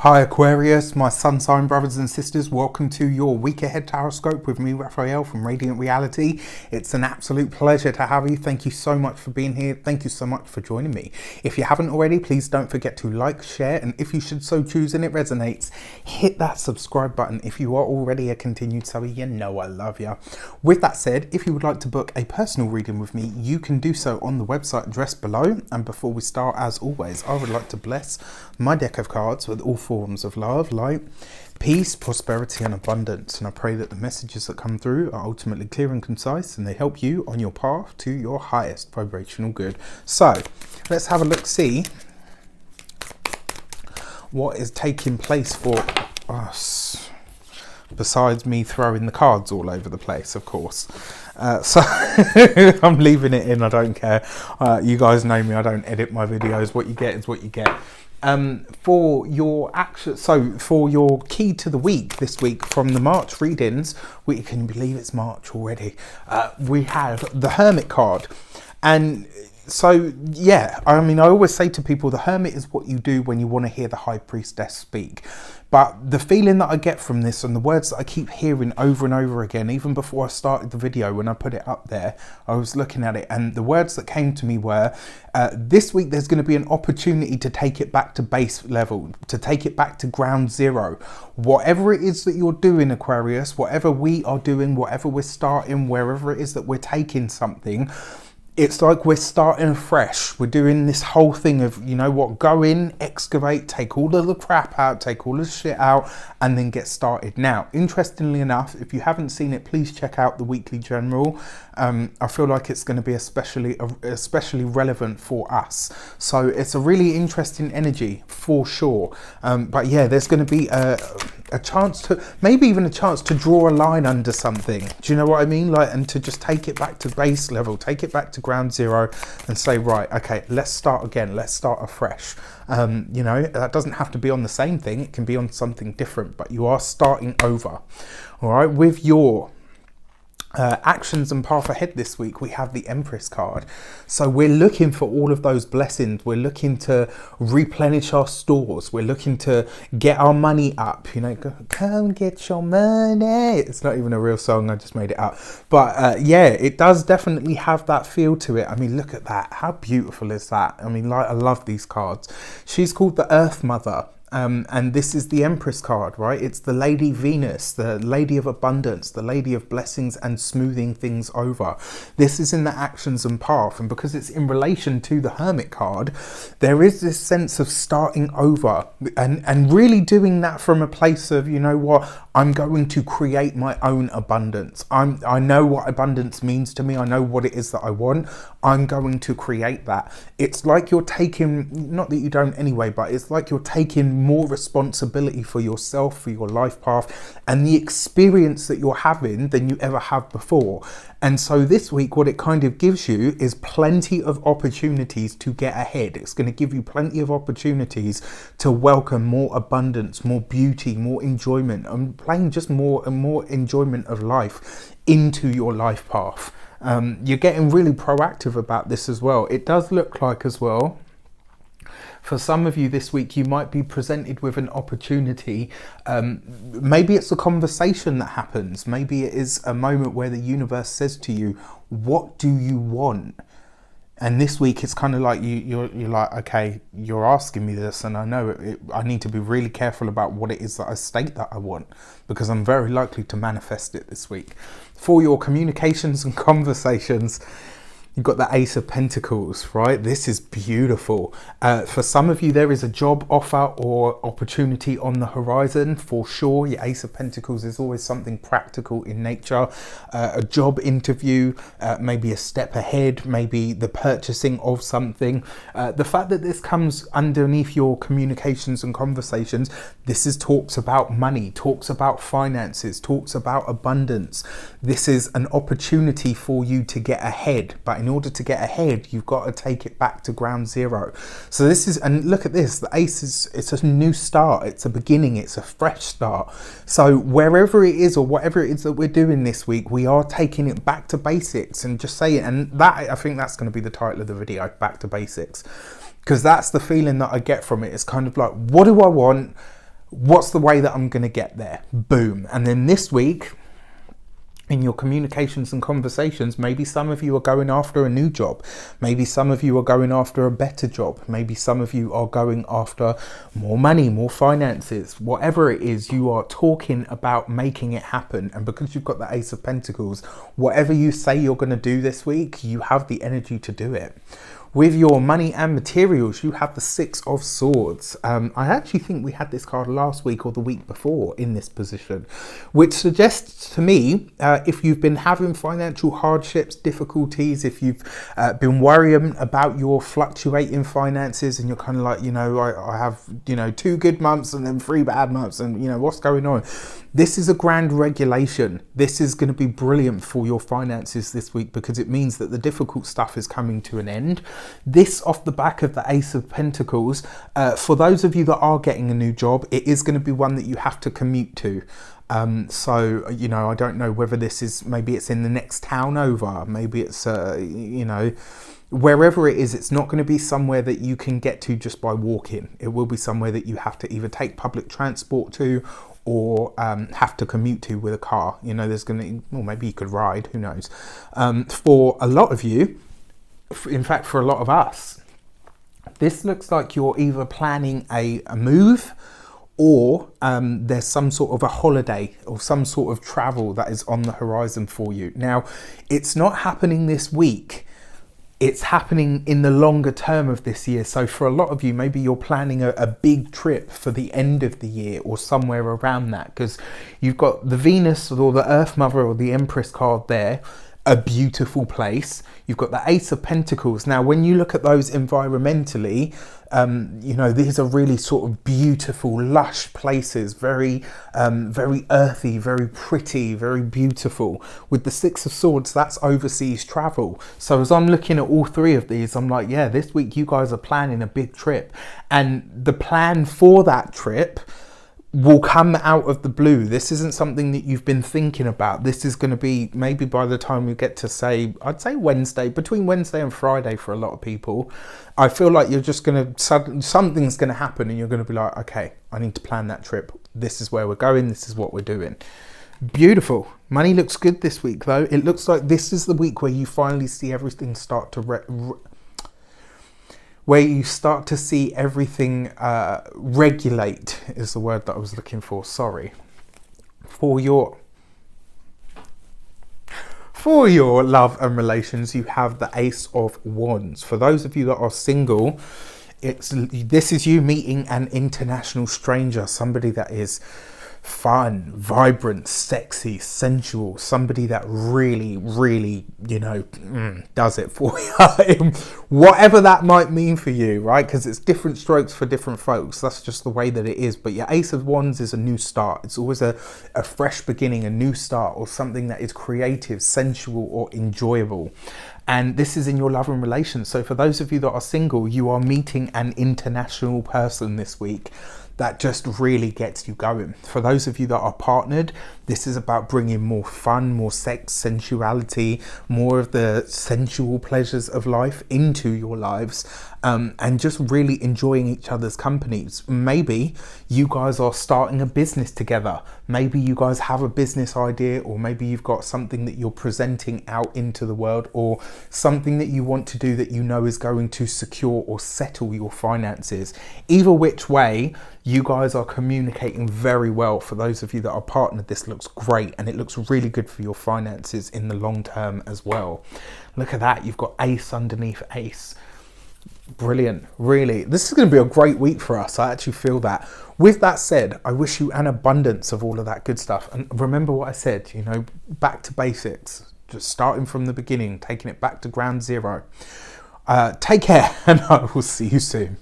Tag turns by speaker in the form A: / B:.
A: Hi Aquarius, my sun sign brothers and sisters, welcome to your week ahead taroscope with me, Raphael from Reydiant Reality. It's an absolute pleasure to have you. Thank you so much for being here. Thank you so much for joining me. If you haven't already, please don't forget to like, share, and if you should so choose and it resonates, hit that subscribe button. If you are already a continued subby, you know I love you. With that said, if you would like to book a personal reading with me, you can do so on the website addressed below. And before we start, as always, I would like to bless my deck of cards with all forms of love, light, peace, prosperity and abundance. And I pray that the messages that come through are ultimately clear and concise and they help you on your path to your highest vibrational good. So let's have a look, see what is taking place for us, besides me throwing the cards all over the place, of course. So I'm leaving it in, I don't care. You guys know me, I don't edit my videos. What you get is what you get. For your action, so for your key to the week this week from the March readings, we can believe it's March already. We have the Hermit card, and so yeah, I mean, I always say to people, the Hermit is what you do when you want to hear the High Priestess speak. But the feeling that I get from this and the words that I keep hearing over and over again, even before I started the video, when I put it up there, I was looking at it and the words that came to me were, this week there's going to be an opportunity to take it back to base level, to take it back to ground zero. Whatever it is that you're doing, Aquarius, whatever we are doing, whatever we're starting, wherever it is that we're taking something, it's like we're starting fresh. We're doing this whole thing of, you know what, go in, excavate, take all of the crap out, take all of the shit out, and then get started. Now, interestingly enough, if you haven't seen it, please check out the weekly general. I feel like it's going to be especially relevant for us. So it's a really interesting energy for sure. But yeah, there's going to be a chance to, maybe even a chance to draw a line under something. Do you know what I mean? Like, and to just take it back to base level, take it back to ground zero and say, right, okay, let's start again. Let's start afresh. You know, that doesn't have to be on the same thing. It can be on something different, but you are starting over. All right. With your actions and path ahead this week, we have the Empress card. So we're looking for all of those blessings. We're looking to replenish our stores. We're looking to get our money up. You know, come get your money. It's not even a real song, I just made it up. But yeah, it does definitely have that feel to it. I mean, look at that. How beautiful is that? I mean, like, I love these cards. She's called the Earth Mother. And this is the Empress card, right? It's the Lady Venus, the Lady of Abundance, the Lady of Blessings and smoothing things over. This is in the actions and path. And because it's in relation to the Hermit card, there is this sense of starting over and really doing that from a place of, you know what, I'm going to create my own abundance. I know what abundance means to me. I know what it is that I want. I'm going to create that. It's like you're taking, not that you don't anyway, but it's like you're taking more responsibility for yourself, for your life path and the experience that you're having than you ever have before. And so this week, what it kind of gives you is plenty of opportunities to get ahead. It's going to give you plenty of opportunities to welcome more abundance, more beauty, more enjoyment, and plain just more and more enjoyment of life into your life path. You're getting really proactive about this as well. It does look like as well, for some of you this week, you might be presented with an opportunity. Maybe it's a conversation that happens. Maybe it is a moment where the universe says to you, what do you want? And this week, it's kind of like you're like, okay, you're asking me this, and I know I need to be really careful about what it is that I state that I want, because I'm very likely to manifest it this week. For your communications and conversations, you've got the Ace of Pentacles, right? This is beautiful. For some of you, there is a job offer or opportunity on the horizon for sure. Your Ace of Pentacles is always something practical in nature. A job interview, maybe a step ahead, maybe the purchasing of something. The fact that this comes underneath your communications and conversations, this is talks about money, talks about finances, talks about abundance. This is an opportunity for you to get ahead, but in order to get ahead, you've got to take it back to ground zero. So this is, and look at this, the Ace is, it's a new start, it's a beginning, it's a fresh start. So wherever it is or whatever it is that we're doing this week, we are taking it back to basics and just saying, and that, I think that's going to be the title of the video, Back to Basics, because that's the feeling that I get from it. It's kind of like, what do I want? What's the way that I'm going to get there? Boom. And then this week, in your communications and conversations, maybe some of you are going after a new job. Maybe some of you are going after a better job. Maybe some of you are going after more money, more finances. Whatever it is, you are talking about making it happen. And because you've got the Ace of Pentacles, whatever you say you're going to do this week, you have the energy to do it. With your money and materials, you have the Six of Swords. I actually think we had this card last week or the week before in this position, which suggests to me, if you've been having financial hardships, difficulties, if you've been worrying about your fluctuating finances and you're kind of like, you know, I have, you know, 2 good months and then 3 bad months and, you know, what's going on? This is a grand regulation. This is going to be brilliant for your finances this week because it means that the difficult stuff is coming to an end. This off the back of the Ace of Pentacles, for those of you that are getting a new job, it is going to be one that you have to commute to. So, you know, I don't know whether this is, maybe it's in the next town over, maybe it's, you know, wherever it is, it's not going to be somewhere that you can get to just by walking. It will be somewhere that you have to either take public transport to or have to commute to with a car. You know, there's going to, well, maybe you could ride, who knows. For a lot of you, in fact, for a lot of us, this looks like you're either planning a move or there's some sort of a holiday or some sort of travel that is on the horizon for you. Now, it's not happening this week. It's happening in the longer term of this year. So for a lot of you, maybe you're planning a big trip for the end of the year or somewhere around that, because you've got the Venus or the Earth Mother or the Empress card there, a beautiful place. You've got the Ace of Pentacles. Now, when you look at those environmentally, you know, these are really sort of beautiful, lush places, very earthy, very pretty, very beautiful. With the Six of Swords, that's overseas travel. So as I'm looking at all 3 of these, I'm like, yeah, this week you guys are planning a big trip. And the plan for that trip will come out of the blue. This isn't something that you've been thinking about. This is going to be maybe by the time we get to, say, I'd say Wednesday, between Wednesday and Friday for a lot of people. I feel like you're just going to, something's going to happen and you're going to be like, okay, I need to plan that trip. This is where we're going. This is what we're doing. Beautiful. Money looks good this week though. It looks like this is the week where you finally see everything start to where you start to see everything regulate, is the word that I was looking for, sorry. For your love and relations, you have the Ace of Wands. For those of you that are single, this is you meeting an international stranger, somebody that is fun, vibrant, sexy, sensual, somebody that really, really, you know, does it for you. Whatever that might mean for you, right? Because it's different strokes for different folks. That's just the way that it is. But your Ace of Wands is a new start. It's always a fresh beginning, a new start, or something that is creative, sensual, or enjoyable. And this is in your love and relations. So for those of you that are single, you are meeting an international person this week that just really gets you going. For those of you that are partnered, this is about bringing more fun, more sex, sensuality, more of the sensual pleasures of life into your lives, and just really enjoying each other's companies. Maybe you guys are starting a business together. Maybe you guys have a business idea, or maybe you've got something that you're presenting out into the world, or something that you want to do that you know is going to secure or settle your finances. Either which way, you guys are communicating very well. For those of you that are partnered, this looks great, and it looks really good for your finances in the long term as well. Look at that, you've got Ace underneath Ace. Brilliant, really. This is going to be a great week for us. I actually feel that. With that said, I wish you an abundance of all of that good stuff. And remember what I said, you know, back to basics, just starting from the beginning, taking it back to ground zero. Take care, and I will see you soon.